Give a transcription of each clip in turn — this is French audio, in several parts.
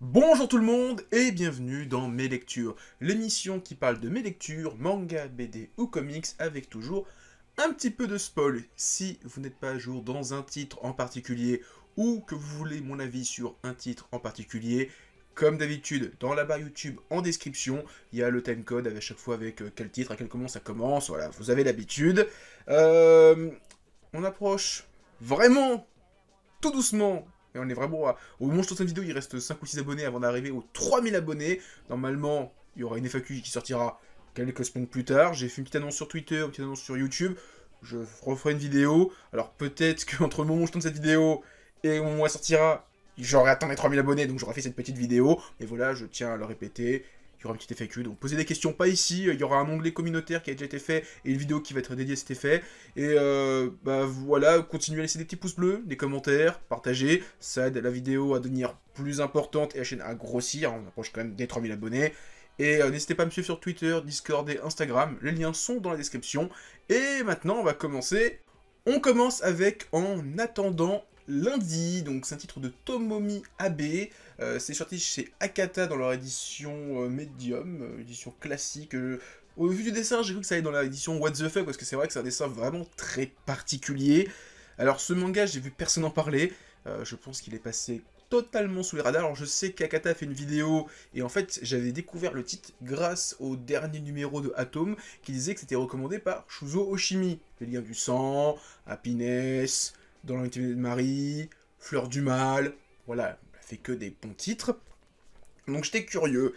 Bonjour tout le monde et bienvenue dans Mes Lectures, l'émission qui parle de mes lectures, manga, BD ou comics avec toujours un petit peu de spoil. Si vous n'êtes pas à jour dans un titre en particulier ou que vous voulez mon avis sur un titre en particulier, comme d'habitude, dans la barre YouTube en description, il y a le timecode à chaque fois avec quel titre, à quel moment ça commence, voilà, vous avez l'habitude. On approche vraiment tout doucement. Et on est vraiment au moment où je tourne cette vidéo, il reste 5 ou 6 abonnés avant d'arriver aux 3000 abonnés. Normalement, il y aura une FAQ qui sortira quelques semaines plus tard. J'ai fait une petite annonce sur Twitter, une petite annonce sur YouTube. Je referai une vidéo. Alors peut-être qu'entre le moment où je tourne cette vidéo et au moment où elle sortira, j'aurai atteint les 3000 abonnés, donc j'aurai fait cette petite vidéo. Mais voilà, je tiens à le répéter. Il y aura une petite FAQ, donc posez des questions, pas ici, il y aura un onglet communautaire qui a déjà été fait, et une vidéo qui va être dédiée à cet effet, et bah voilà, continuez à laisser des petits pouces bleus, des commentaires, partagez, ça aide la vidéo à devenir plus importante et la chaîne à grossir, on approche quand même des 3000 abonnés, et n'hésitez pas à me suivre sur Twitter, Discord et Instagram, les liens sont dans la description, et maintenant on va commencer. On commence avec En attendant lundi, donc c'est un titre de Tomomi Abe, c'est sorti chez Akata dans leur édition Medium, édition classique. Au vu du dessin, j'ai cru que ça allait dans l'édition What the fuck, parce que c'est vrai que c'est un dessin vraiment très particulier. Alors ce manga, j'ai vu personne en parler, je pense qu'il est passé totalement sous les radars. Alors je sais qu'Akata a fait une vidéo, et en fait j'avais découvert le titre grâce au dernier numéro de Atom, qui disait que c'était recommandé par Shuzo Oshimi. Les liens du sang, Happiness, Dans l'intimité de Marie, Fleur du mal, voilà, il a fait que des bons titres. Donc j'étais curieux.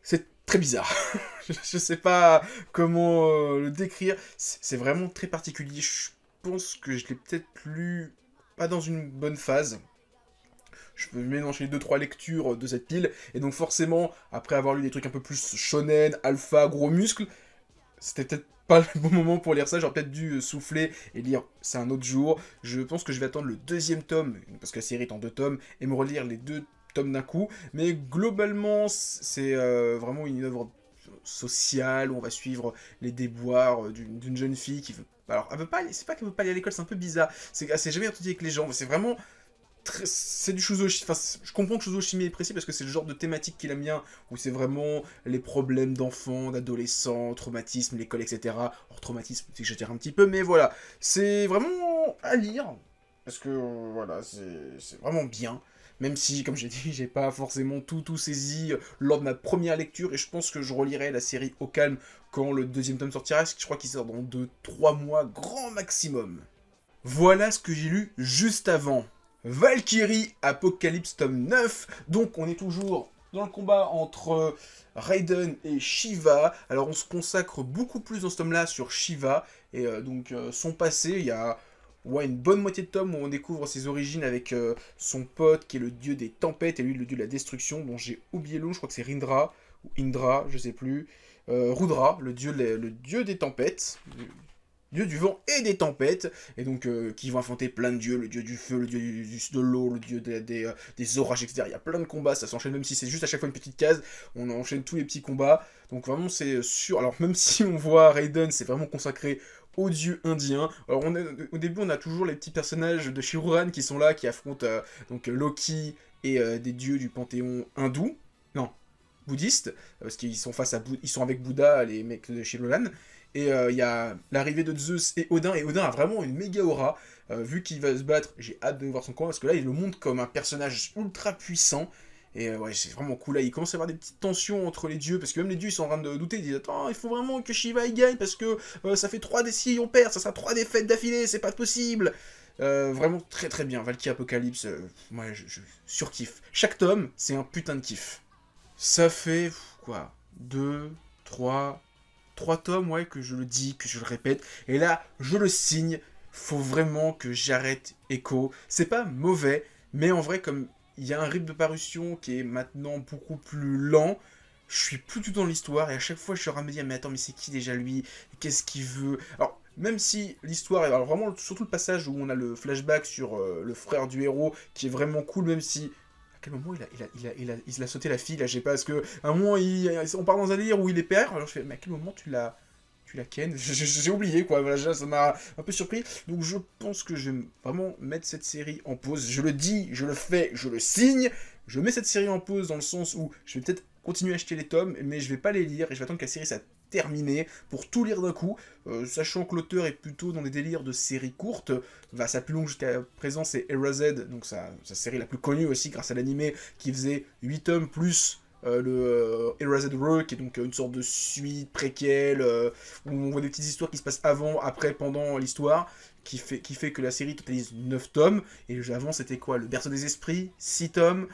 C'est très bizarre. Je sais pas comment le décrire. C'est vraiment très particulier. Je pense que je l'ai peut-être lu pas dans une bonne phase. Je me mélanger les 2-3 lectures de cette pile. Et donc forcément, après avoir lu des trucs un peu plus shonen, alpha, gros muscles, c'était peut-être pas le bon moment pour lire ça, j'aurais peut-être dû souffler et lire C'est un autre jour. Je pense que je vais attendre le deuxième tome, parce que la série est en 2 tomes, et me relire les 2 tomes d'un coup. Mais globalement, c'est vraiment une œuvre sociale où on va suivre les déboires d'une jeune fille qui veut... Alors, elle veut pas aller... c'est pas qu'elle veut pas aller à l'école, c'est un peu bizarre. C'est qu'elle s'est jamais entendue avec les gens, c'est vraiment... C'est du Shuzo... Enfin, je comprends que Shuzo Shimi est précis parce que c'est le genre de thématique qu'il aime bien, où c'est vraiment les problèmes d'enfants, d'adolescents, traumatisme, l'école, etc. Or, traumatisme, c'est que je tire un petit peu, mais voilà. C'est vraiment à lire, parce que, voilà, c'est vraiment bien. Même si, comme j'ai dit, j'ai pas forcément tout saisi lors de ma première lecture, et je pense que je relirai la série au calme quand le deuxième tome sortira, parce que je crois qu'il sort dans 2-3 mois, grand maximum. Voilà ce que j'ai lu juste avant. Valkyrie Apocalypse tome 9. Donc on est toujours dans le combat entre Raiden et Shiva. Alors on se consacre beaucoup plus dans ce tome-là sur Shiva. Et donc son passé, il y a une bonne moitié de tome où on découvre ses origines avec son pote qui est le dieu des tempêtes et lui le dieu de la destruction, dont j'ai oublié le nom, je crois que c'est Rindra, ou Indra, je sais plus. Rudra, le dieu des tempêtes, dieu du vent et des tempêtes, et donc qui vont affronter plein de dieux, le dieu du feu, le dieu de l'eau, le dieu des orages, etc. Il y a plein de combats, ça s'enchaîne, même si c'est juste à chaque fois une petite case, on enchaîne tous les petits combats, donc vraiment c'est sûr, alors même si on voit Raiden, c'est vraiment consacré aux dieux indiens. Alors au début on a toujours les petits personnages de Shiruran qui sont là, qui affrontent donc Loki et des dieux du panthéon hindou, non, bouddhiste, parce qu'ils sont ils sont avec Bouddha, les mecs de Shiruran. Et il y a l'arrivée de Zeus et Odin a vraiment une méga aura. Vu qu'il va se battre, j'ai hâte de voir son combat, parce que là, il le montre comme un personnage ultra puissant. Et ouais, c'est vraiment cool. Là, il commence à y avoir des petites tensions entre les dieux, parce que même les dieux, ils sont en train de douter. Ils disent, attends, il faut vraiment que Shiva, il gagne, parce que ça fait 3 si on perd, ça sera 3 défaites d'affilée, c'est pas possible. Vraiment très très bien. Valkyrie Apocalypse, moi, je surkiffe. Chaque tome, c'est un putain de kiff. Ça fait, quoi, 2, 3 tomes, ouais, que je le dis, que je le répète, et là, je le signe, faut vraiment que j'arrête Echo. C'est pas mauvais, mais en vrai, comme il y a un rythme de parution qui est maintenant beaucoup plus lent, je suis plus du tout dans l'histoire, et à chaque fois, je suis en train de me dire, mais attends, mais c'est qui déjà lui? Qu'est-ce qu'il veut? Alors, même si l'histoire, alors vraiment, surtout le passage où on a le flashback sur le frère du héros, qui est vraiment cool, même si à quel moment il a sauté la fille, là, je sais pas, parce que à un moment, on part dans un délire où il est père, alors je fais, mais à quel moment tu l'as ken? J'ai oublié, quoi, voilà, ça m'a un peu surpris, donc je pense que je vais vraiment mettre cette série en pause, je le dis, je le fais, je le signe, je mets cette série en pause dans le sens où je vais peut-être continuer à acheter les tomes, mais je vais pas les lire et je vais attendre que la série soit terminée pour tout lire d'un coup, sachant que l'auteur est plutôt dans des délires de séries courtes. Sa plus longue jusqu'à présent c'est Erased, donc sa série la plus connue aussi grâce à l'animé qui faisait 8 tomes plus le Erased Row, qui est donc une sorte de suite préquelle, où on voit des petites histoires qui se passent avant, après, pendant l'histoire, qui fait que la série totalise 9 tomes, et avant c'était quoi? Le Berceau des Esprits, 6 tomes,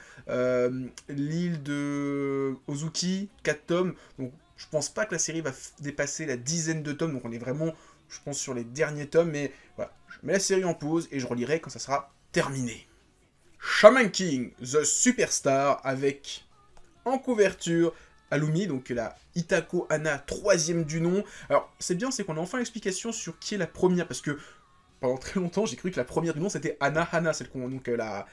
l'île de Ozuki, 4 tomes, donc je pense pas que la série va dépasser la dizaine de tomes, donc on est vraiment, je pense, sur les derniers tomes, mais voilà, je mets la série en pause, et je relirai quand ça sera terminé. Shaman King, The Superstar, avec en couverture Alumi, donc la Hitako Hana, 3ème du nom. Alors, c'est bien, c'est qu'on a enfin l'explication sur qui est la première, parce que pendant très longtemps, j'ai cru que la première du nom, c'était Hana Hana, celle qu'on, donc la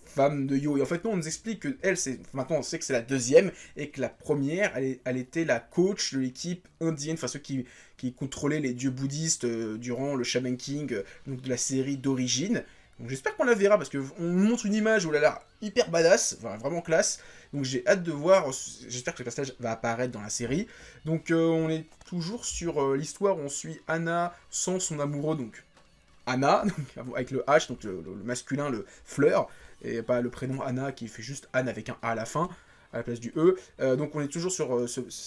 femme de Yo. Et en fait, non, on nous explique que elle, maintenant on sait que c'est la 2ème, et que la première, elle était la coach de l'équipe indienne, enfin ceux qui contrôlaient les dieux bouddhistes durant le Shaman King, donc de la série d'origine. Donc j'espère qu'on la verra, parce qu'on nous montre une image où elle a l'air hyper badass, enfin, vraiment classe. Donc j'ai hâte de voir, j'espère que ce personnage va apparaître dans la série. Donc on est toujours sur l'histoire où on suit Anna sans son amoureux, donc Anna, donc, avec le H, donc le masculin, le fleur, et pas le prénom Anna qui fait juste Anne avec un A à la fin, à la place du E. Donc on est toujours sur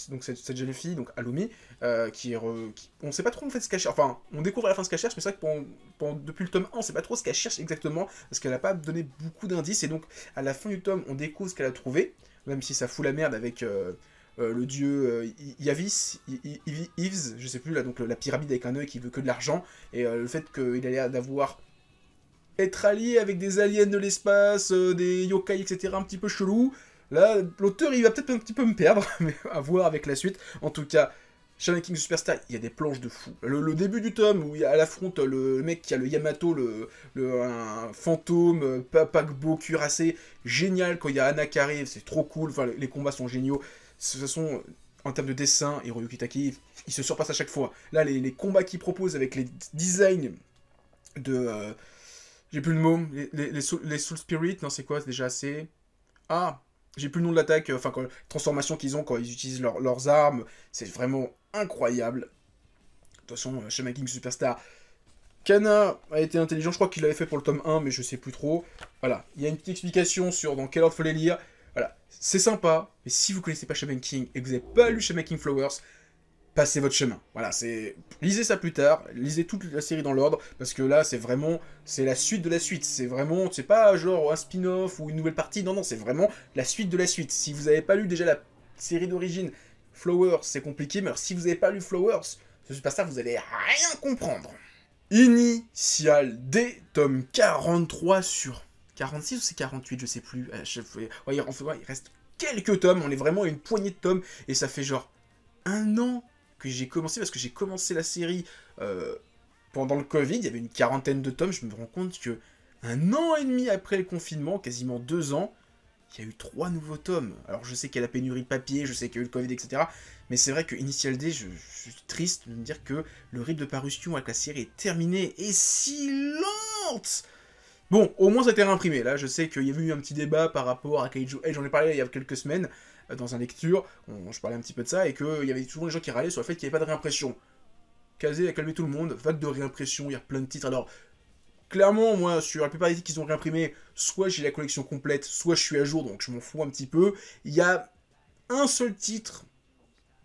donc cette jeune fille, donc Alumi, on sait pas trop en fait ce qu'elle cherche, enfin on découvre à la fin ce qu'elle cherche, mais c'est vrai que depuis le tome 1 on sait pas trop ce qu'elle cherche exactement, parce qu'elle n'a pas donné beaucoup d'indices, et donc à la fin du tome on découvre ce qu'elle a trouvé, même si ça fout la merde avec le dieu Yavis, Yves, je sais plus, là, donc la pyramide avec un œil qui veut que de l'argent, et le fait qu'il a l'air d'avoir être allié avec des aliens de l'espace, des yokai, etc., un petit peu chelou. Là, l'auteur, il va peut-être un petit peu me perdre, mais à voir avec la suite. En tout cas, Shaman King Superstar, il y a des planches de fou. Le début du tome, où elle affronte le mec qui a le Yamato, un fantôme, paquebot cuirassé, génial. Quand il y a Anna qui arrive, c'est trop cool. Enfin, les combats sont géniaux. De toute façon, en termes de dessin, Hiroyuki Taki, il se surpasse à chaque fois. Là, les combats qu'il propose avec les designs de... j'ai plus le mot. Les Soul Spirit, non, c'est quoi déjà? C'est... Ah, j'ai plus le nom de l'attaque, enfin, la transformation qu'ils ont quand ils utilisent leurs armes, c'est vraiment incroyable. De toute façon, Shaman King Superstar, Kana a été intelligent, je crois qu'il l'avait fait pour le tome 1, mais je sais plus trop. Voilà, il y a une petite explication sur dans quel ordre faut les lire. Voilà, c'est sympa, mais si vous connaissez pas Shaman King et que vous n'avez pas lu Shaman King Flowers, passez votre chemin. Voilà, lisez ça plus tard, lisez toute la série dans l'ordre, parce que là, c'est la suite de la suite. C'est pas genre un spin-off ou une nouvelle partie, non, c'est vraiment la suite de la suite. Si vous n'avez pas lu déjà la série d'origine, Flowers, c'est compliqué, mais alors si vous n'avez pas lu Flowers, ce Superstar, vous allez rien comprendre. Initial D, tome 43 sur 46 ou c'est 48, je sais plus. Ouais, il reste quelques tomes, on est vraiment à une poignée de tomes, et ça fait genre un an que j'ai commencé, parce que j'ai commencé la série pendant le Covid, il y avait une 40aine de tomes, je me rends compte que 1 an et demi après le confinement, quasiment 2 ans, il y a eu 3 nouveaux tomes. Alors je sais qu'il y a la pénurie de papier, je sais qu'il y a eu le Covid, etc. Mais c'est vrai que Initial D, je suis triste de me dire que le rythme de parution avec la série est terminé, et si lente. Bon, au moins ça a été réimprimé. Là, je sais qu'il y a eu un petit débat par rapport à Kaiju Age, j'en ai parlé il y a quelques semaines, dans un lecture, je parlais un petit peu de ça, et qu'il y avait souvent des gens qui râlaient sur le fait qu'il n'y avait pas de réimpression. Kazé a calmé tout le monde, vague de réimpression, il y a plein de titres. Alors, clairement, moi, sur la plupart des titres qu'ils ont réimprimés, soit j'ai la collection complète, soit je suis à jour, donc je m'en fous un petit peu. Il y a un seul titre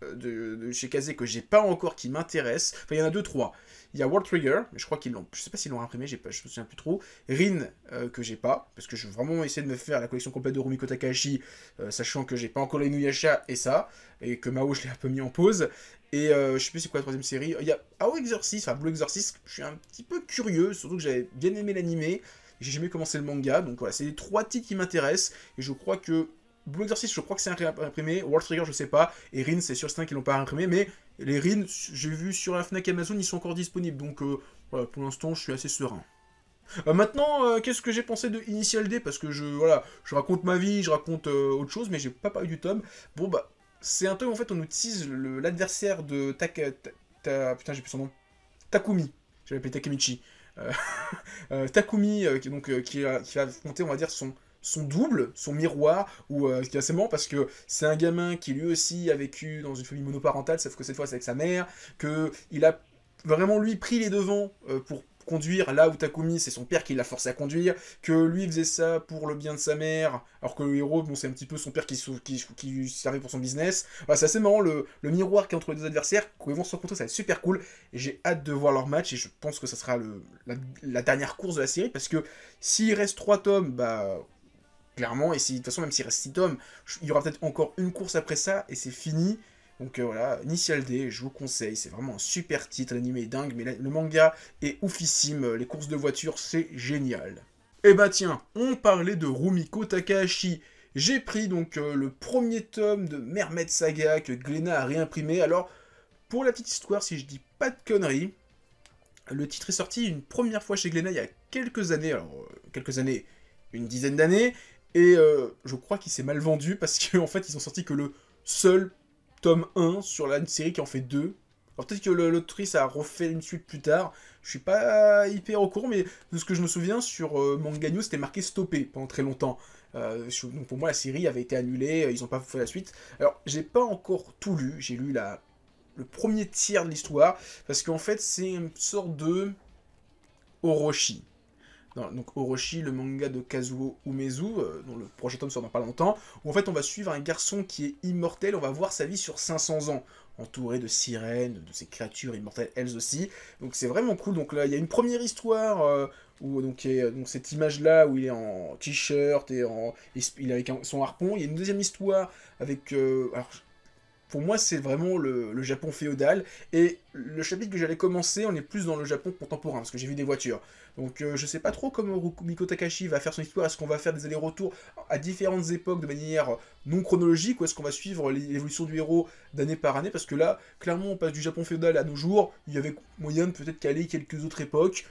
de chez Kazé que j'ai pas encore qui m'intéresse. Enfin, il y en a 2-3. Il y a World Trigger, mais je crois qu'ils l'ont. Je sais pas s'ils l'ont imprimé, je me souviens plus trop. Rin, que j'ai pas, parce que je veux vraiment essayer de me faire la collection complète de Rumiko Takahashi, sachant que j'ai pas encore les Inuyasha et ça, et que Mao je l'ai un peu mis en pause. Et je sais plus c'est quoi la 3ème série. Il y a Ao Exorcist, enfin Blue Exorcist, je suis un petit peu curieux, surtout que j'avais bien aimé l'animé, j'ai jamais commencé le manga, donc voilà, c'est les 3 titres qui m'intéressent, et je crois que Blue Exorcist, je crois que c'est imprimé. World Trigger, je sais pas. Et Rin, c'est sûr certain qu'ils l'ont pas imprimé. Mais les Rin, j'ai vu sur la Fnac Amazon, ils sont encore disponibles. Donc voilà, pour l'instant, je suis assez serein. Maintenant, qu'est-ce que j'ai pensé de Initial D? Parce que je raconte ma vie, je raconte autre chose, mais j'ai pas parlé du tome. Bon, bah, c'est un tome, en fait, on utilise l'adversaire de putain, j'ai plus son nom. Takumi. J'avais appelé Takemichi. Takumi, qui va affronter, on va dire, son son double, son miroir, ou ce qui est assez marrant parce que c'est un gamin qui lui aussi a vécu dans une famille monoparentale, sauf que cette fois c'est avec sa mère, qu'il a vraiment lui pris les devants pour conduire là où Takumi c'est son père qui l'a forcé à conduire, que lui faisait ça pour le bien de sa mère, alors que le héros, bon, c'est un petit peu son père qui servait pour son business. Voilà, c'est assez marrant le miroir qui est entre les deux adversaires, quand ils vont se rencontrer, ça va être super cool, et j'ai hâte de voir leur match, et je pense que ça sera la dernière course de la série, parce que s'il reste 3 tomes, bah clairement, et si, de toute façon même s'il reste 6 tomes, il y aura peut-être encore une course après ça, et c'est fini. Donc voilà, Initial D, je vous conseille, c'est vraiment un super titre, l'anime est dingue, mais le manga est oufissime, les courses de voiture, c'est génial. Et bah tiens, on parlait de Rumiko Takahashi. J'ai pris donc le premier tome de Mermaid Saga que Glénat a réimprimé. Alors, pour la petite histoire, si je dis pas de conneries, le titre est sorti une première fois chez Glénat il y a quelques années, alors quelques années, une dizaine d'années, et je crois qu'il s'est mal vendu parce qu'en fait ils ont sorti que le seul tome 1 sur la série qui en fait 2. Alors peut-être que l'autrice a refait une suite plus tard, je suis pas hyper au courant, mais de ce que je me souviens, sur Manga News, c'était marqué stoppé pendant très longtemps. Donc pour moi, la série avait été annulée, ils ont pas fait la suite. Alors, j'ai pas encore tout lu, j'ai lu le premier tiers de l'histoire, parce qu'en fait, c'est une sorte de Orochi. Donc Orochi, le manga de Kazuo Umezu, dont le prochain tome sort dans pas longtemps, où en fait on va suivre un garçon qui est immortel, on va voir sa vie sur 500 ans, entouré de sirènes, de ces créatures immortelles elles aussi, donc c'est vraiment cool. Donc là il y a une première histoire, où donc cette image-là, où il est en t-shirt, et il est avec son harpon, il y a une deuxième histoire avec... alors, pour moi, c'est vraiment le Japon féodal, et le chapitre que j'allais commencer, on est plus dans le Japon contemporain, parce que j'ai vu des voitures. Donc je sais pas trop comment Rumiko Takahashi va faire son histoire, est-ce qu'on va faire des allers-retours à différentes époques de manière non chronologique, ou est-ce qu'on va suivre l'évolution du héros d'année par année, parce que là, clairement, on passe du Japon féodal à nos jours, il y avait moyen de peut-être caler quelques autres époques,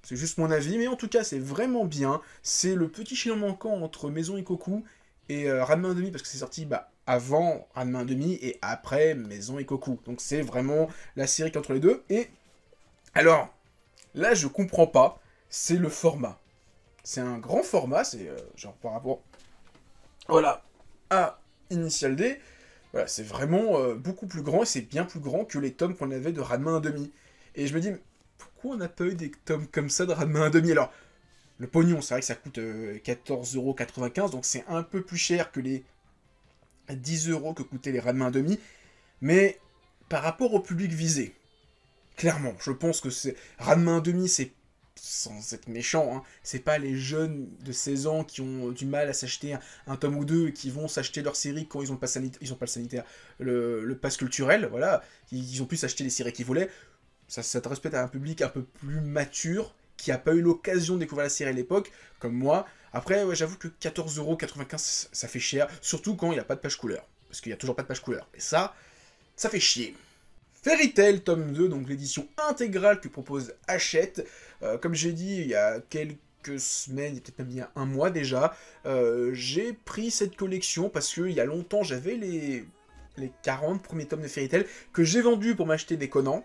c'est juste mon avis, mais en tout cas, c'est vraiment bien, c'est le petit chaînon manquant entre Maison Ikoku et Ranma 1/2, parce que c'est sorti avant Ranma 1/2 et après Maison Ikoku. Donc c'est vraiment la série qui est entre les deux. Et alors, là je comprends pas, c'est le format. C'est un grand format, c'est genre par rapport, voilà, à Initial D. Voilà, c'est vraiment beaucoup plus grand, et c'est bien plus grand que les tomes qu'on avait de Ranma 1/2. Et je me dis, pourquoi on n'a pas eu des tomes comme ça de Ranma 1/2? Alors, le pognon, c'est vrai que ça coûte 14,95 €, donc c'est un peu plus cher que les 10 € que coûtaient les Ranma 1/2, mais par rapport au public visé, clairement, je pense que c'est Ranma 1/2, c'est, sans être méchant, hein, c'est pas les jeunes de 16 ans qui ont du mal à s'acheter un tome ou deux et qui vont s'acheter leur série quand ils ont le pass sanitaire, ils ont pas le sanitaire, le pass culturel, voilà, ils ont pu s'acheter les séries qu'ils voulaient. Ça s'adresse peut-être à un public un peu plus mature, qui n'a pas eu l'occasion de découvrir la série à l'époque, comme moi. Après, ouais, j'avoue que 14,95 €, ça fait cher, surtout quand il n'y a pas de page couleur. Parce qu'il n'y a toujours pas de page couleur. Et ça fait chier. Fairy Tail, tome 2, donc l'édition intégrale que propose Hachette. Comme j'ai dit, il y a quelques semaines, il y a peut-être même il y a un mois déjà, j'ai pris cette collection parce qu'il y a longtemps, j'avais les 40 premiers tomes de Fairy Tail que j'ai vendus pour m'acheter des Conan.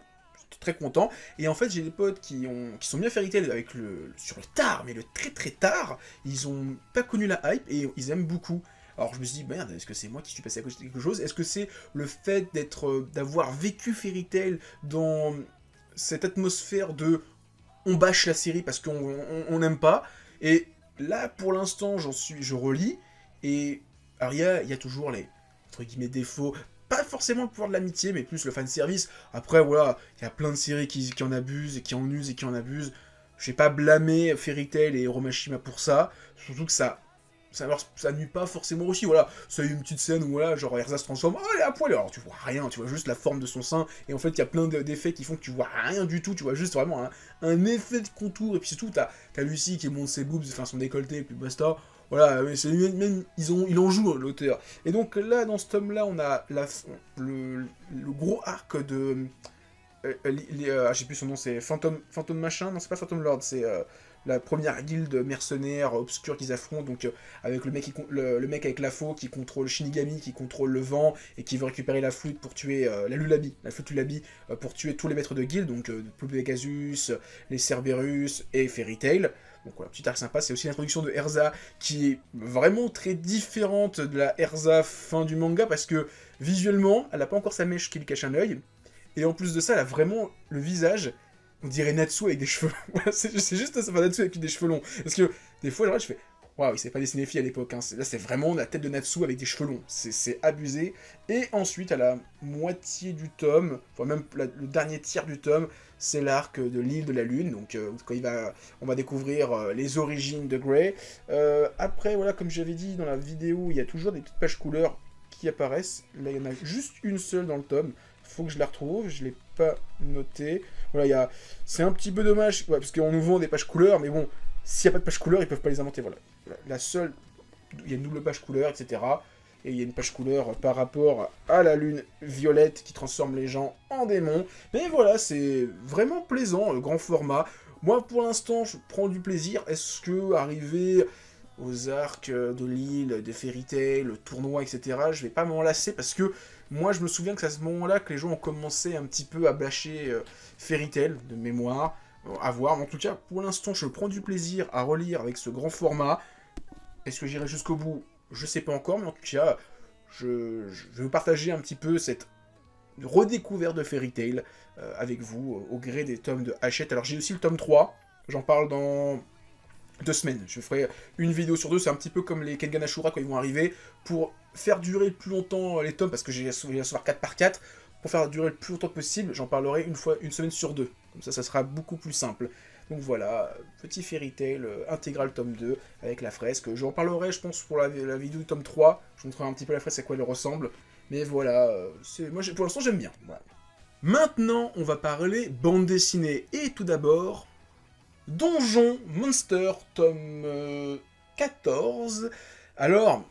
J'étais très content, et en fait j'ai des potes qui sont mis à Fairy Tail avec sur le tard, mais le très très tard, ils ont pas connu la hype et ils aiment beaucoup. Alors je me suis dit, merde, est-ce que c'est moi qui suis passé à côté de quelque chose? Est-ce que c'est le fait d'avoir vécu Fairy Tail dans cette atmosphère de on bâche la série parce qu'on n'aime pas? Et là pour l'instant je relis, et alors il y a toujours les entre guillemets défauts, pas forcément le pouvoir de l'amitié, mais plus le fanservice. Après, voilà, il y a plein de séries qui en abusent, et qui en usent, et qui en abusent. Je vais pas blâmer Fairy Tail et Hiromashima pour ça, surtout que ça nuit pas forcément aussi, voilà. Ça a eu une petite scène où, voilà, genre Erza se transforme, oh, elle est à poil, alors tu vois rien, tu vois juste la forme de son sein, et en fait, il y a plein d'effets qui font que tu vois rien du tout, tu vois juste vraiment un effet de contour, et puis surtout, t'as Lucie qui monte ses boobs, enfin son décolleté, et puis basta. Voilà, mais c'est même il en joue, l'auteur. Et donc là, dans ce tome-là, on a le gros arc de... je sais plus son nom, c'est Phantom machin, non c'est pas Phantom Lord, c'est la première guilde mercenaire obscure qu'ils affrontent, donc avec le mec avec la faux qui contrôle Shinigami, qui contrôle le vent, et qui veut récupérer la flûte pour tuer la flûte Lulabi, pour tuer tous les maîtres de guilde, donc Pegasus, les Cerberus et Fairy Tail. Donc voilà, petit arc sympa, c'est aussi l'introduction de Erza, qui est vraiment très différente de la Erza fin du manga, parce que visuellement, elle n'a pas encore sa mèche qui lui cache un œil, et en plus de ça, elle a vraiment le visage, on dirait Natsu avec des cheveux. Voilà, c'est juste ça, Natsu avec des cheveux longs. Parce que des fois, genre, je fais, waouh, il s'est pas dessiné filles à l'époque, hein. Là c'est vraiment la tête de Natsu avec des cheveux longs, c'est abusé. Et ensuite, à la moitié du tome, enfin même le dernier tiers du tome, c'est l'arc de l'île de la Lune, donc quand on va découvrir les origines de Grey. Après, voilà, comme j'avais dit dans la vidéo, il y a toujours des petites pages couleurs qui apparaissent. Là, il y en a juste une seule dans le tome. Faut que je la retrouve, je l'ai pas noté. Voilà, c'est un petit peu dommage, ouais, parce qu'on nous vend des pages couleurs, mais bon, s'il n'y a pas de page couleur, ils peuvent pas les inventer. Voilà, la seule, il y a une double page couleur, etc. Et il y a une page couleur par rapport à la lune violette qui transforme les gens en démons. Mais voilà, c'est vraiment plaisant, le grand format. Moi, pour l'instant, je prends du plaisir. Est-ce que arriver aux arcs de l'île, des Fairy Tail, le tournoi, etc., je vais pas m'en lasser parce que moi, je me souviens que c'est à ce moment-là que les gens ont commencé un petit peu à bâcher Fairy Tail de mémoire. À voir, mais en tout cas, pour l'instant, je prends du plaisir à relire avec ce grand format. Est-ce que j'irai jusqu'au bout? Je sais pas encore, mais en tout cas, je vais vous partager un petit peu cette redécouverte de Fairy Tail avec vous, au gré des tomes de Hachette. Alors j'ai aussi le tome 3, j'en parle dans 2 semaines. Je ferai une vidéo sur 2, c'est un petit peu comme les Kengan Ashura quand ils vont arriver, pour faire durer plus longtemps les tomes, parce que j'ai à recevoir 4 par 4, pour faire durer le plus longtemps possible, j'en parlerai une semaine sur 2. Comme ça sera beaucoup plus simple. Donc voilà, petit Fairy Tail intégral tome 2 avec la fresque. J'en parlerai, je pense, pour la vidéo du tome 3. Je vous montrerai un petit peu la fresque, à quoi elle ressemble. Mais voilà, moi pour l'instant j'aime bien. Voilà. Maintenant, on va parler bande dessinée. Et tout d'abord, Donjon Monster, tome 14. Alors,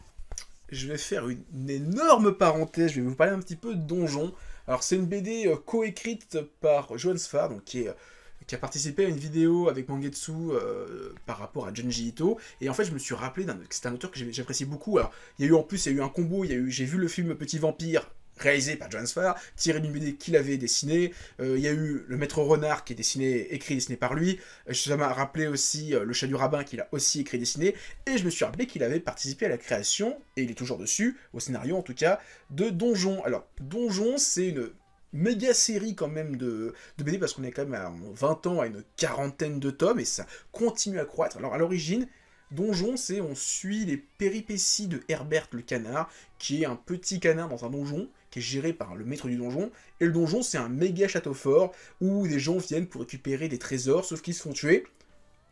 je vais faire une énorme parenthèse, je vais vous parler un petit peu de Donjon. Alors c'est une BD coécrite par Johan Sfar, donc qui a participé à une vidéo avec Mangetsu par rapport à Junji Ito, et en fait je me suis rappelé que c'est un auteur que j'apprécie beaucoup. Alors il y a eu un combo, j'ai vu le film Petit Vampire, réalisé par Johan Sfar, tiré d'une BD qu'il avait dessinée. Il y a eu Le Maître Renard qui est écrit et dessiné par lui. Ça m'a rappelé aussi Le Chat du Rabbin qu'il a aussi écrit et dessiné. Et je me suis rappelé qu'il avait participé à la création, et il est toujours dessus, au scénario en tout cas, de Donjon. Alors, Donjon, c'est une méga série quand même de BD, parce qu'on est quand même à 20 ans, à une quarantaine de tomes, et ça continue à croître. Alors à l'origine, Donjon, on suit les péripéties de Herbert le canard, qui est un petit canard dans un donjon, qui est géré par le maître du donjon, et le donjon c'est un méga château fort, où des gens viennent pour récupérer des trésors, sauf qu'ils se font tuer.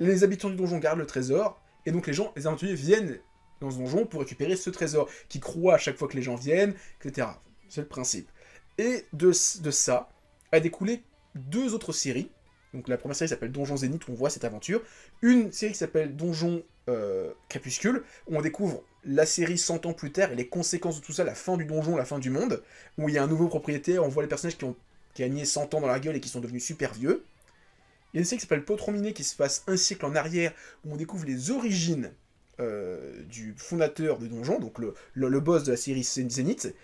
Les habitants du donjon gardent le trésor, et donc les aventuriers viennent dans ce donjon pour récupérer ce trésor, qui croît à chaque fois que les gens viennent, etc. C'est le principe. Et de ça a découlé 2 autres séries. Donc la première série s'appelle Donjon Zénith, où on voit cette aventure. Une série qui s'appelle Donjon Crépuscule, où on découvre la série 100 ans plus tard et les conséquences de tout ça, la fin du donjon, la fin du monde, où il y a un nouveau propriétaire, on voit les personnages qui ont gagné 100 ans dans la gueule et qui sont devenus super vieux. Il y a une série qui s'appelle Potrominé, qui se passe un siècle en arrière, où on découvre les origines du fondateur de donjon, donc le boss de la série Zénith.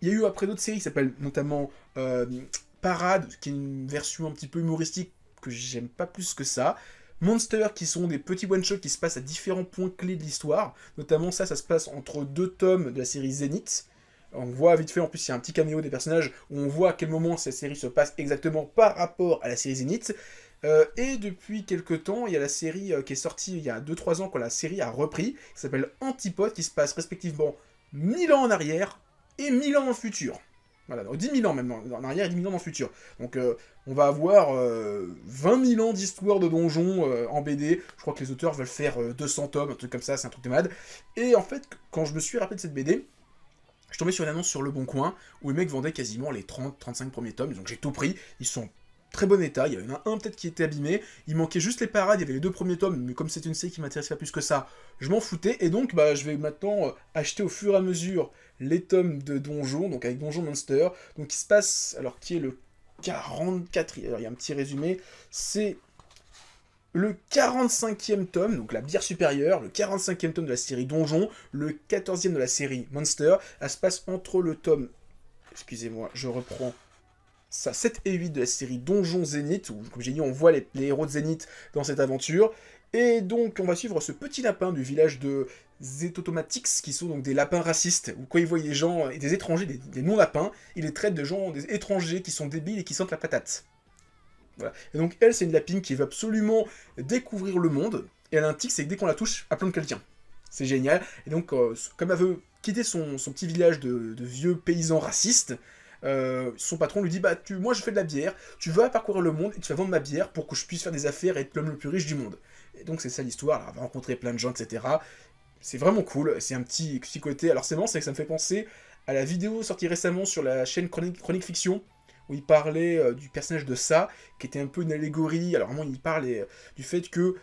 Il y a eu après d'autres séries qui s'appellent notamment Parade, qui est une version un petit peu humoristique que j'aime pas plus que ça. Monster, qui sont des petits one-shots qui se passent à différents points clés de l'histoire. Notamment ça se passe entre 2 tomes de la série Zénith. On voit vite fait, en plus il y a un petit caméo des personnages, où on voit à quel moment cette série se passe exactement par rapport à la série Zénith. Et depuis quelques temps, il y a la série qui est sortie il y a 2-3 ans, quand la série a repris, qui s'appelle Antipode, qui se passe respectivement 1000 ans en arrière et 1000 ans dans le futur. Voilà, 10 000 ans même en arrière et 10 000 ans dans le futur. Donc on va avoir 20 000 ans d'histoire de donjons en BD. Je crois que les auteurs veulent faire 200 tomes, un truc comme ça, c'est un truc de malade. Et en fait, quand je me suis rappelé de cette BD, je suis tombé sur une annonce sur Le Bon Coin, où les mecs vendaient quasiment les 30-35 premiers tomes, donc j'ai tout pris. Ils sont en très bon état, il y en a un peut-être qui était abîmé, il manquait juste les parades, il y avait les 2 premiers tomes, mais comme c'était une série qui m'intéressait pas plus que ça, je m'en foutais, et donc je vais maintenant acheter au fur et à mesure les tomes de Donjon, donc avec Donjon Monster, donc qui se passe, alors qui est le 44, alors il y a un petit résumé, c'est le 45e tome, donc la bière supérieure, le 45e tome de la série Donjon, le 14e de la série Monster, elle se passe entre le tome, excusez-moi, je reprends ça, 7 et 8 de la série Donjon Zénith, où, comme j'ai dit, on voit les héros de Zénith dans cette aventure, Et donc, on va suivre ce petit lapin du village de Zetotomatics, qui sont donc des lapins racistes, où quand ils voient des gens, des étrangers, des non-lapins, ils les traitent de gens, des étrangers qui sont débiles et qui sentent la patate. Voilà. Et donc, elle, c'est une lapine qui veut absolument découvrir le monde, et elle a un tic, c'est que dès qu'on la touche, elle plante quelqu'un. C'est génial. Et donc, comme elle veut quitter son petit village de vieux paysans racistes, son patron lui dit, bah, moi je fais de la bière, tu vas parcourir le monde et tu vas vendre ma bière pour que je puisse faire des affaires et être l'homme le plus riche du monde. Et donc c'est ça l'histoire, elle va rencontrer plein de gens, etc. C'est vraiment cool, c'est un petit côté... Alors c'est marrant, c'est que ça me fait penser à la vidéo sortie récemment sur la chaîne Chronique Fiction, où il parlait du personnage de Ça, qui était un peu une allégorie. Alors vraiment, il parlait du fait qu'il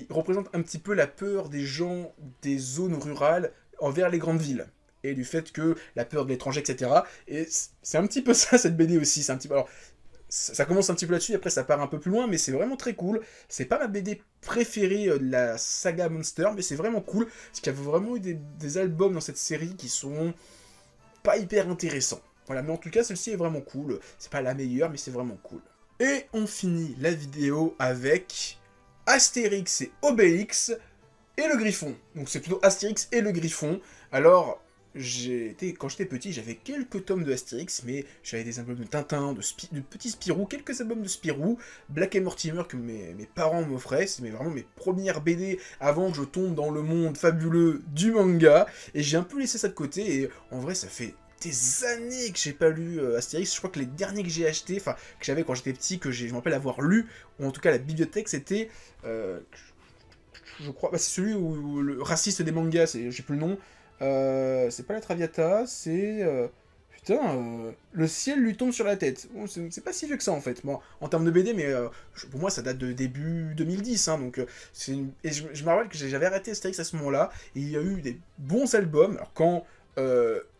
représente un petit peu la peur des gens des zones rurales envers les grandes villes. Et du fait que la peur de l'étranger, etc. Et c'est un petit peu ça, cette BD aussi. C'est un petit peu... Alors, ça commence un petit peu là-dessus, après ça part un peu plus loin, mais c'est vraiment très cool. C'est pas ma BD préférée de la saga Monster, mais c'est vraiment cool, parce qu'il y a vraiment eu des albums dans cette série qui sont pas hyper intéressants. Voilà, mais en tout cas, celle-ci est vraiment cool. C'est pas la meilleure, mais c'est vraiment cool. Et on finit la vidéo avec Astérix et Obélix et le Griffon. Donc c'est plutôt Astérix et le Griffon. Alors, quand j'étais petit, j'avais quelques tomes de Astérix, mais j'avais des albums de Tintin, de petits Spirou, quelques albums de Spirou, Black et Mortimer que mes parents m'offraient, c'est vraiment mes premières BD avant que je tombe dans le monde fabuleux du manga, et j'ai un peu laissé ça de côté, et en vrai ça fait des années que j'ai pas lu Astérix. Je crois que les derniers que j'ai achetés, enfin que j'avais quand j'étais petit, que je me rappelle avoir lu, ou en tout cas la bibliothèque, c'était... je crois, bah, c'est celui où le raciste des mangas, j'ai plus le nom, c'est pas la Traviata, c'est... le ciel lui tombe sur la tête. Bon, c'est pas si vieux que ça en fait, bon, en termes de BD, mais pour moi ça date de début 2010, hein, donc et je me rappelle que j'avais arrêté Astérix à ce moment-là, et il y a eu des bons albums. Alors quand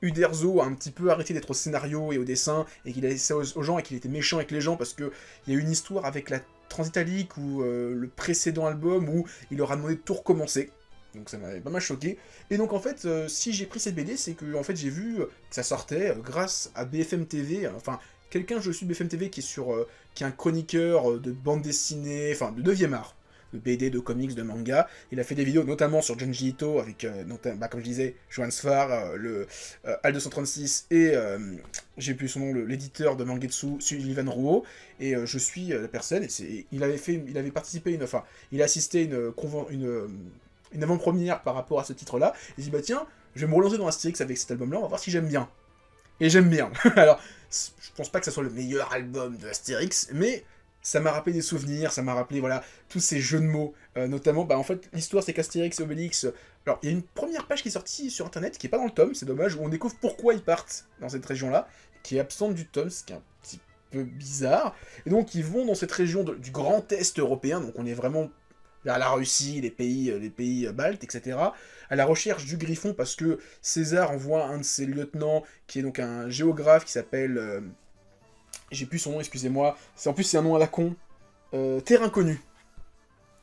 Uderzo a un petit peu arrêté d'être au scénario et au dessin, et qu'il a laissé aux gens, et qu'il était méchant avec les gens, parce qu'il y a eu une histoire avec la Transitalique, ou le précédent album, où il leur a demandé de tout recommencer. Donc ça m'avait pas mal choqué. Et donc en fait, si j'ai pris cette BD, c'est que en fait, j'ai vu que ça sortait grâce à BFM TV, enfin, quelqu'un je suis BFM TV qui est un chroniqueur de bande dessinée, enfin de 9e art, de BD, de comics, de manga. Il a fait des vidéos notamment sur Junji Ito, avec, comme je disais, Johan Sfar, le Al236, et j'ai plus son nom, l'éditeur de Mangetsu, Sullivan Rouault, et je suis la personne, et il avait participé, il a assisté une avant-première par rapport à ce titre-là, et il dit, bah tiens, je vais me relancer dans Astérix avec cet album-là, on va voir si j'aime bien. Et j'aime bien. Alors, je pense pas que ça soit le meilleur album de Astérix, mais ça m'a rappelé des souvenirs, ça m'a rappelé, voilà, tous ces jeux de mots, notamment, bah en fait, l'histoire c'est qu'Astérix et Obélix, alors, il y a une première page qui est sortie sur Internet, qui est pas dans le tome, c'est dommage, où on découvre pourquoi ils partent dans cette région-là, qui est absente du tome, ce qui est un petit peu bizarre, et donc ils vont dans cette région du Grand Est européen, donc on est vraiment vers la Russie, les pays baltes, etc., à la recherche du Griffon, parce que César envoie un de ses lieutenants, qui est donc un géographe qui s'appelle... j'ai plus son nom, excusez-moi. En plus, c'est un nom à la con. Terre Inconnue.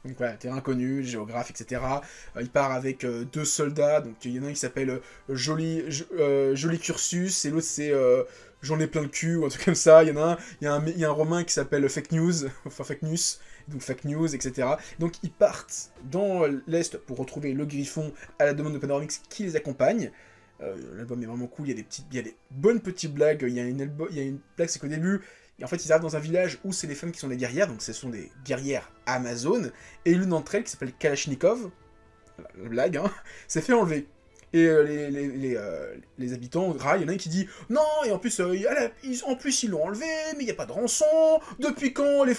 Donc voilà, Terre Inconnue, géographe, etc. Il part avec 2 soldats. Donc il y en a un qui s'appelle Joli Cursus, et l'autre c'est J'en ai plein le cul, ou un truc comme ça. Il y a un Romain qui s'appelle Fake News, enfin Fake News, donc Fake News, etc. Donc ils partent dans l'Est pour retrouver le Griffon à la demande de Panoramix qui les accompagne. L'album est vraiment cool, il y a des bonnes petites blagues, il y a une blague, c'est qu'au début, en fait, ils arrivent dans un village où c'est les femmes qui sont des guerrières, donc ce sont des guerrières amazones, et l'une d'entre elles, qui s'appelle Kalachnikov, la blague, hein, s'est fait enlever. Et les habitants râlent, il y en a un qui dit « Non, et en plus, ils l'ont enlevé, mais il n'y a pas de rançon, depuis quand les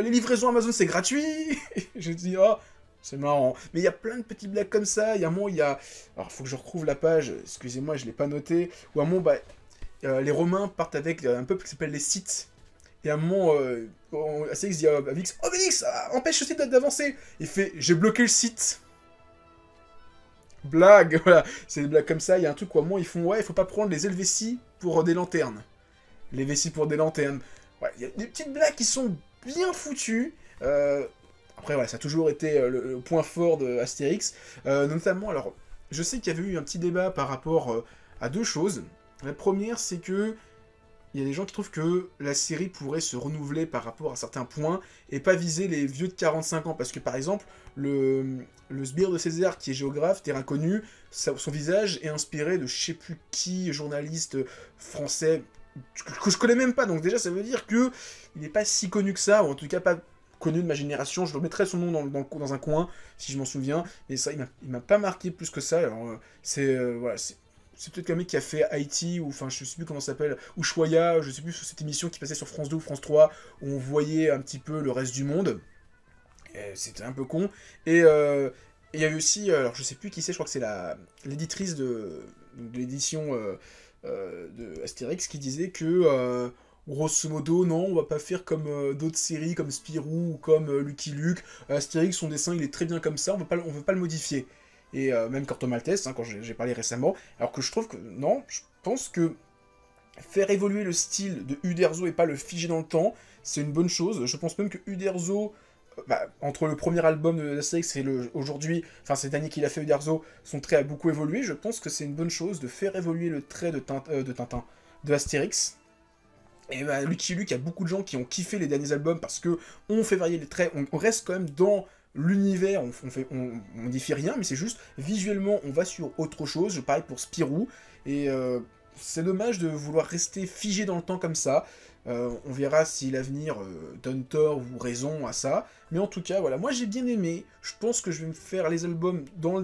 livraisons Amazon c'est gratuit ?» Je dis « Oh, c'est marrant. » Mais il y a plein de petites blagues comme ça, il y a un moment, alors, faut que je retrouve la page, excusez-moi, je l'ai pas noté, où à un moment, bah, les Romains partent avec un peuple qui s'appelle les Scythes, et à un moment, Astérix dit à Obélix « Obélix, empêche ce Scythe d'avancer !» Il fait « J'ai bloqué le Scythe !» Blague, voilà, c'est des blagues comme ça, il y a un truc où à un moment ils font « Ouais, il faut pas prendre les Helvéties pour des lanternes. » Les vessies pour des lanternes. Ouais, il y a des petites blagues qui sont bien foutues. Après, voilà, ça a toujours été le point fort de Astérix. Notamment, alors, je sais qu'il y avait eu un petit débat par rapport à 2 choses. La première, c'est que il y a des gens qui trouvent que la série pourrait se renouveler par rapport à certains points et pas viser les vieux de 45 ans. Parce que par exemple, le sbire de César, qui est géographe, terrain connu, son visage est inspiré de je sais plus qui, journaliste français, que je connais même pas. Donc déjà, ça veut dire que il n'est pas si connu que ça, ou en tout cas pas connu de ma génération. Je le mettrai son nom dans un coin, si je m'en souviens. Mais ça, il m'a pas marqué plus que ça. Alors, voilà, c'est peut-être le mec qui a fait Haïti, ou enfin je sais plus comment ça s'appelle, Ushuaïa, je sais plus, cette émission qui passait sur France 2 ou France 3, où on voyait un petit peu le reste du monde. C'était un peu con. Et il y a eu aussi, alors je sais plus qui c'est, je crois que c'est l'éditrice de l'édition de Astérix qui disait que, grosso modo, non, on va pas faire comme d'autres séries, comme Spirou ou comme Lucky Luke. Astérix, son dessin, il est très bien comme ça, on veut pas le modifier. Et même Corto Maltese, hein, quand j'ai parlé récemment. Alors que je trouve que, non, je pense que faire évoluer le style de Uderzo et pas le figer dans le temps, c'est une bonne chose. Je pense même que Uderzo, entre le premier album de Astérix et aujourd'hui, enfin cette année qu'il a fait Uderzo, son trait a beaucoup évolué. Je pense que c'est une bonne chose de faire évoluer le trait de Tintin, de Astérix. Et Lucky Luke, il y a beaucoup de gens qui ont kiffé les derniers albums parce que on fait varier les traits, on reste quand même dans l'univers, on modifie rien, mais c'est juste, visuellement, on va sur autre chose. Pareil pour Spirou, et c'est dommage de vouloir rester figé dans le temps comme ça. On verra si l'avenir donne tort ou raison à ça, mais en tout cas, voilà, moi j'ai bien aimé. Je pense que je vais me faire les albums dans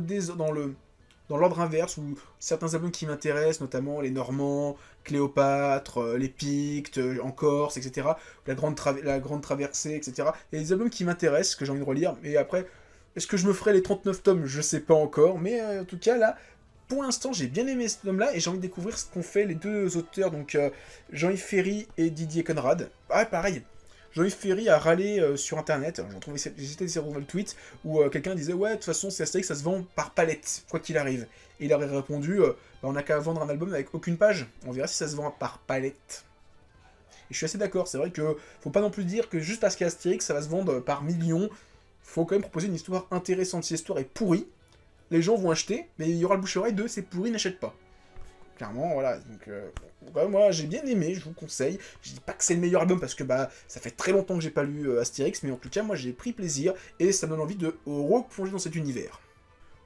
l'ordre inverse, ou certains albums qui m'intéressent, notamment les Normands, Cléopâtre, les Pictes, en Corse, etc. La Grande Traversée, etc. Il y a des albums qui m'intéressent, que j'ai envie de relire, mais après, est-ce que je me ferai les 39 tomes? Je sais pas encore, mais en tout cas, là, pour l'instant, j'ai bien aimé ce tome-là, et j'ai envie de découvrir ce qu'ont fait les deux auteurs, donc Jean-Yves Ferry et Didier Conrad. Ah, pareil, Jean-Yves Ferry a râlé sur internet, j'étais sur le tweet, où quelqu'un disait ouais, de toute façon, c'est Astérix, ça se vend par palette, quoi qu'il arrive. Et il aurait répondu on n'a qu'à vendre un album avec aucune page, on verra si ça se vend par palette. Et je suis assez d'accord, c'est vrai que faut pas non plus dire que juste parce qu'il y a Astérix, ça va se vendre par millions. Faut quand même proposer une histoire intéressante. Si l'histoire est pourrie, les gens vont acheter, mais il y aura le bouche-oreille de c'est pourri, n'achète pas. Clairement, voilà, donc moi j'ai bien aimé, je vous conseille. Je dis pas que c'est le meilleur album parce que ça fait très longtemps que j'ai pas lu Astérix, mais en tout cas moi j'ai pris plaisir et ça me donne envie de replonger dans cet univers.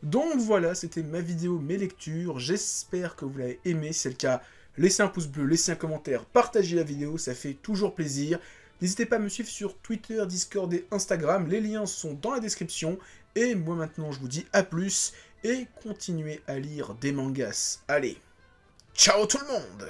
Donc voilà, c'était ma vidéo, mes lectures, j'espère que vous l'avez aimé. Si c'est le cas, laissez un pouce bleu, laissez un commentaire, partagez la vidéo, ça fait toujours plaisir. N'hésitez pas à me suivre sur Twitter, Discord et Instagram, les liens sont dans la description. Et moi maintenant je vous dis à plus et continuez à lire des mangas. Allez, ciao tout le monde!